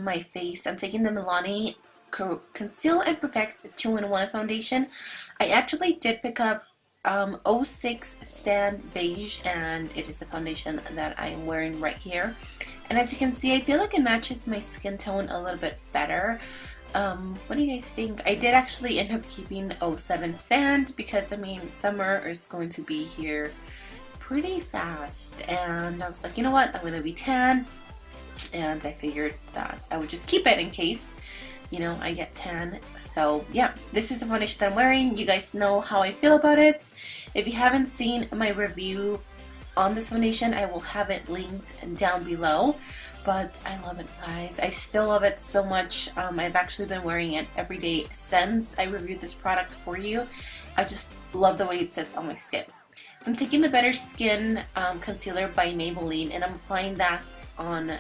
my face. I'm taking the Milani Conceal and Perfect 2-in-1 foundation. I actually did pick up '06 Sand Beige, and it is the foundation that I am wearing right here. And as you can see, I feel like it matches my skin tone a little bit better. What do you guys think? I did actually end up keeping '07 Sand because, I mean, summer is going to be here pretty fast, and I was like, you know what, I'm gonna be tan, and I figured that I would just keep it in case, you know, I get tan. So yeah, this is the foundation that I'm wearing. You guys know how I feel about it. If you haven't seen my review on this foundation, I will have it linked down below. But I love it, guys. I still love it so much. I've actually been wearing it every day since I reviewed this product for you. I just love the way it sits on my skin. So I'm taking the Better Skin Concealer by Maybelline, and I'm applying that on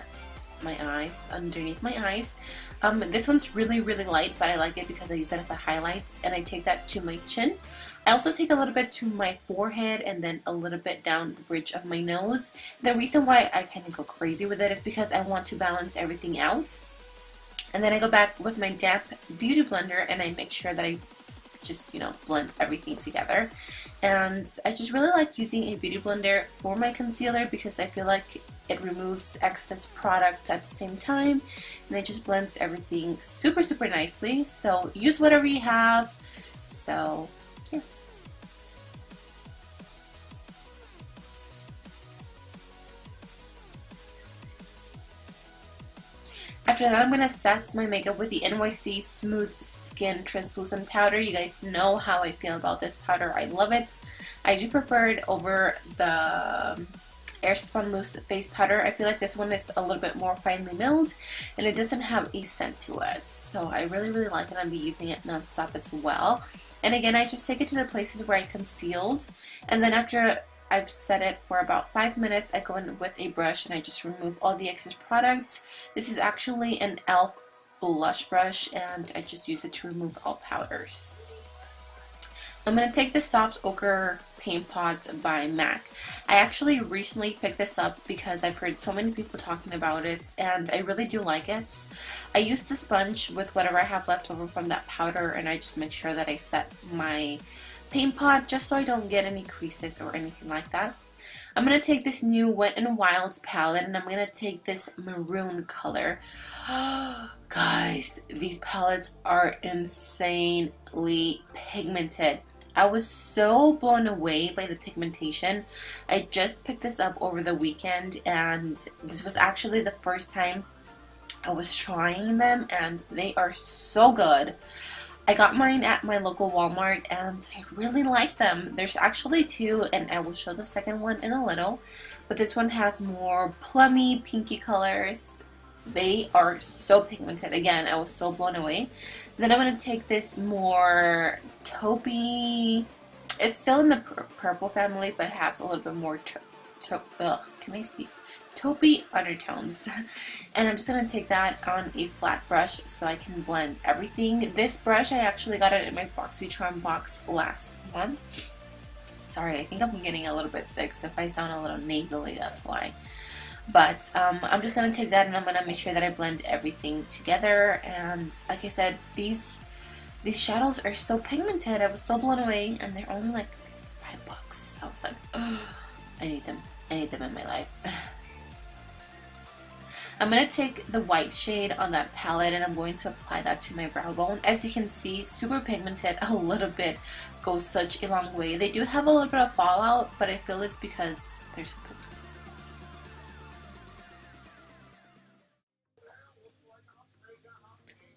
my eyes, underneath my eyes. This one's really light, but I like it because I use it as a highlight, and I take that to my chin. I also take a little bit to my forehead and then a little bit down the bridge of my nose. The reason why I kind of go crazy with it is because I want to balance everything out. And then I go back with my damp beauty blender and I make sure that I just, you know, blend everything together. And I just really like using a beauty blender for my concealer because I feel like it removes excess product at the same time, and it just blends everything super nicely. So use whatever you have. So yeah. After that, I'm going to set my makeup with the NYC Smooth Skin Translucent Powder. You guys know how I feel about this powder. I love it. I do prefer it over the Airspun Loose Face Powder. I feel like this one is a little bit more finely milled, and it doesn't have a scent to it. So I really like it. I'll be using it non-stop as well. And again, I just take it to the places where I concealed, and then after I've set it for about 5 minutes, I go in with a brush and I just remove all the excess product. This is actually an e.l.f. blush brush, and I just use it to remove all powders. I'm going to take the Soft Ochre Paint Pot by MAC. I actually recently picked this up because I've heard so many people talking about it, and I really do like it. I use the sponge with whatever I have left over from that powder, and I just make sure that I set my paint pot just so I don't get any creases or anything like that. I'm going to take this new Wet n Wild palette, and I'm going to take this maroon color. Guys, these palettes are insanely pigmented. I was so blown away by the pigmentation. I just picked this up over the weekend, and this was actually the first time I was trying them, and they are so good. I got mine at my local Walmart, and I really like them. There's actually two, and I will show the second one in a little, but this one has more plummy, pinky colors. They are so pigmented. Again, I was so blown away. Then I'm going to take this more taupey. It's still in the purple family, but has a little bit more taupey undertones. And I'm just going to take that on a flat brush so I can blend everything. This brush, I actually got it in my BoxyCharm box last month. Sorry, I think I'm getting a little bit sick, so if I sound a little nasally, that's why. But I'm just going to take that and I'm going to make sure that I blend everything together. And like I said, these shadows are so pigmented. I was so blown away, and they're only like $5. I was like, oh, I need them. I need them in my life. I'm going to take the white shade on that palette and I'm going to apply that to my brow bone. As you can see, super pigmented, a little bit goes such a long way. They do have a little bit of fallout, but I feel it's because they're so pigmented.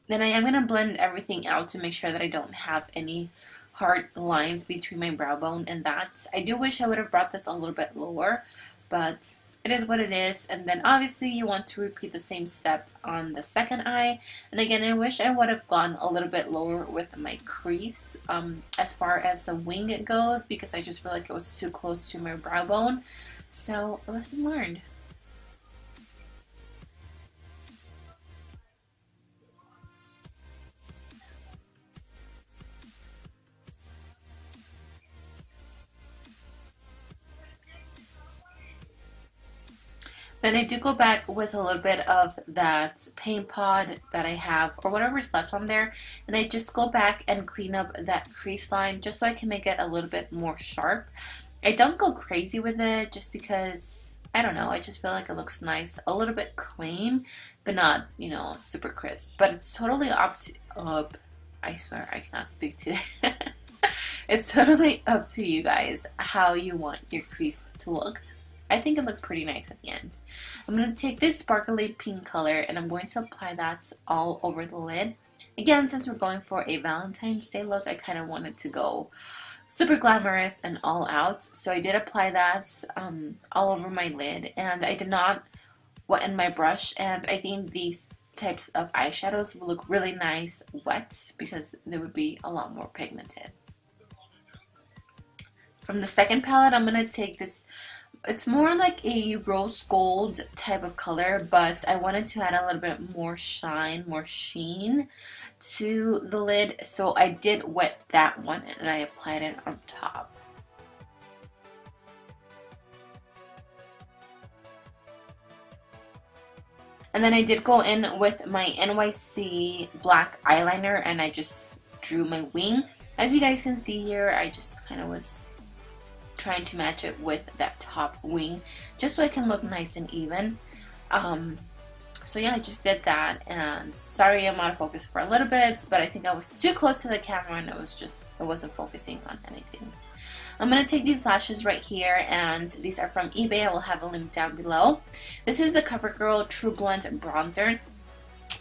Then I am going to blend everything out to make sure that I don't have any hard lines between my brow bone and that. I do wish I would have brought this a little bit lower, but it is what it is. And then obviously you want to repeat the same step on the second eye. And again, I wish I would have gone a little bit lower with my crease as far as the wing goes, because I just feel like it was too close to my brow bone. So lesson learned. Then I do go back with a little bit of that paint pot that I have or whatever's left on there, and I just go back and clean up that crease line just so I can make it a little bit more sharp. I don't go crazy with it just because, I don't know, I just feel like it looks nice, a little bit clean, but not, you know, super crisp. But it's totally I swear I cannot speak to it. It's totally up to you guys how you want your crease to look. I think it looked pretty nice at the end. I'm going to take this sparkly pink color and I'm going to apply that all over the lid. Again, since we're going for a Valentine's Day look, I kind of wanted to go super glamorous and all out. So I did apply that all over my lid, and I did not wet my brush, and I think these types of eyeshadows will look really nice wet because they would be a lot more pigmented. From the second palette, I'm going to take this. It's more like a rose gold type of color, but I wanted to add a little bit more shine, more sheen to the lid. So I did wet that one and I applied it on top. And then I did go in with my NYC black eyeliner and I just drew my wing. As you guys can see here, I just kind of was trying to match it with that top wing just so it can look nice and even. So yeah, I just did that, and sorry I'm out of focus for a little bit, but I think I was too close to the camera and it wasn't focusing on anything. I'm going to take these lashes right here, and these are from eBay. I will have a link down below. This is the CoverGirl True Blend Bronzer.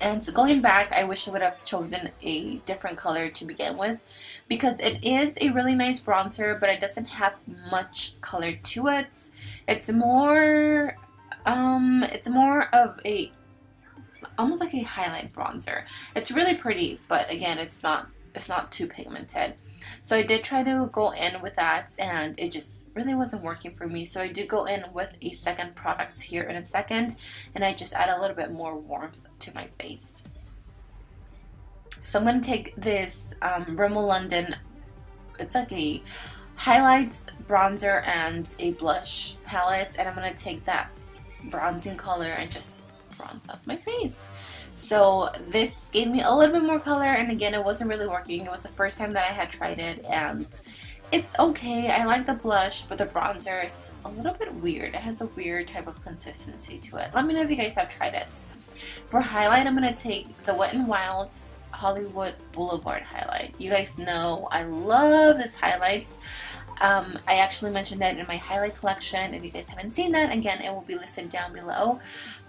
And so going back, I wish I would have chosen a different color to begin with because it is a really nice bronzer, but it doesn't have much color to it. It's more of a almost like a highlight bronzer. It's really pretty, but again, it's not too pigmented. So I did try to go in with that, and it just really wasn't working for me. So I do go in with a second product here in a second, and I just add a little bit more warmth to my face. So I'm going to take this Rimmel London, it's like a highlights, bronzer, and a blush palette, and I'm going to take that bronzing color and just bronze up my face. So this gave me a little bit more color, and again, it wasn't really working. It was the first time that I had tried it, and it's okay. I like the blush, but the bronzer is a little bit weird. It has a weird type of consistency to it. Let me know if you guys have tried it. For highlight, I'm going to take the Wet n Wild's Hollywood Boulevard highlight. You guys know I love this highlights. I actually mentioned that in my highlight collection. If you guys haven't seen that, again, it will be listed down below.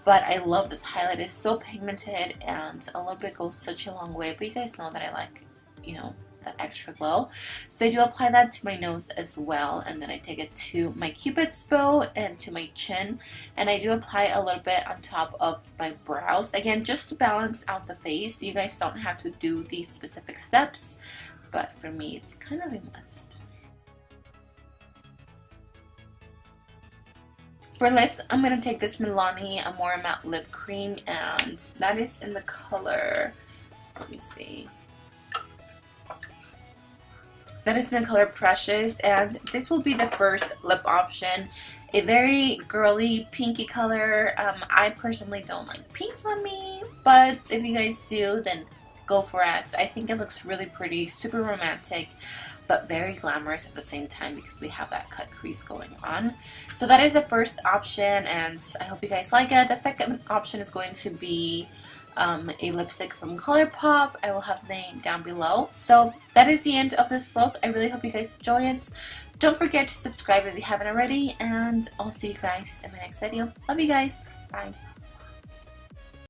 But I love this highlight. It's so pigmented, and a little bit goes such a long way. But you guys know that I like, you know, that extra glow. So I do apply that to my nose as well, and then I take it to my Cupid's bow and to my chin, and I do apply a little bit on top of my brows, again, just to balance out the face. You guys don't have to do these specific steps, but for me, it's kind of a must. For lips, I'm going to take this Milani Amore Matte Lip Cream, and that is in the color, let me see, that is in the color Precious, and this will be the first lip option. A very girly pinky color. I personally don't like pinks on me, but if you guys do, then go for it. I think it looks really pretty, super romantic, but very glamorous at the same time because we have that cut crease going on. So that is the first option, and I hope you guys like it. The second option is going to be a lipstick from ColourPop. I will have the name down below. So that is the end of this look. I really hope you guys enjoy it. Don't forget to subscribe if you haven't already, and I'll see you guys in my next video. Love you guys. Bye.